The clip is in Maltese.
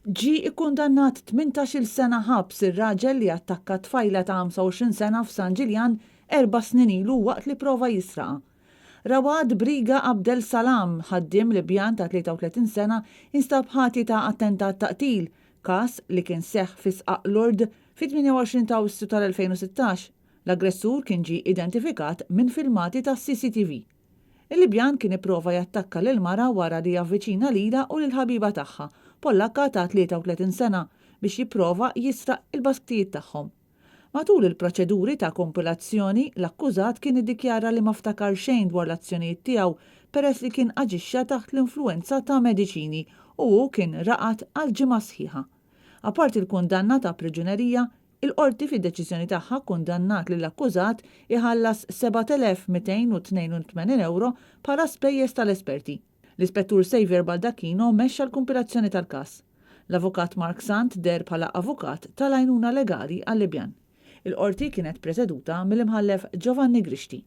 Ġi ikkundannat 18-il sena ħabs ir-raġel li attakka tfajla ta' 25 sena f'San Ġiljan 4 snin ilu waqt li prova jisraqa. Rawad Briga Abdel Salam, ħaddiem Libjan ta' 33 sena, instab ħati ta' attentat taqtil, każ li kien seħħ fi Sqaq Lord fit-28 ta' Awwissu tal-2016. L-aggressur kien ġie identifikat minn filmati ta' CCTV. Il-Libjan kien ipprova jattakka lil mara wara li avviċina lilha u lil ħabiba tagħha, Pollakka ta' 33 sena, biex jipprova jisraq il-basktijiet tagħhom. Matul il-proċeduri ta' kompilazzjoni, l-akkużat kien iddikjara li ma ftakar xejn dwar l-azzjonijiet tiegħu peress li kien aġixxa taħt l-influenza ta' mediċini u kien raqat għal ġimgħa sħiħa. Apart il-kundanna ta' priġunerija, il-qorti fid-deċiżjoni tagħha kundannat lill-akkużat iħallas 7,282 euro bħala spejjeż tal-esperti. L-Ispettur Xavier Baldacchino mexxa l-kompilazzjoni tal-każ. L-avukat Mark Sant der bħala avukat tal-għajnuna legali għal-Libjan. Il-qorti kienet preżeduta mill-imħallef Giovanni Grixti.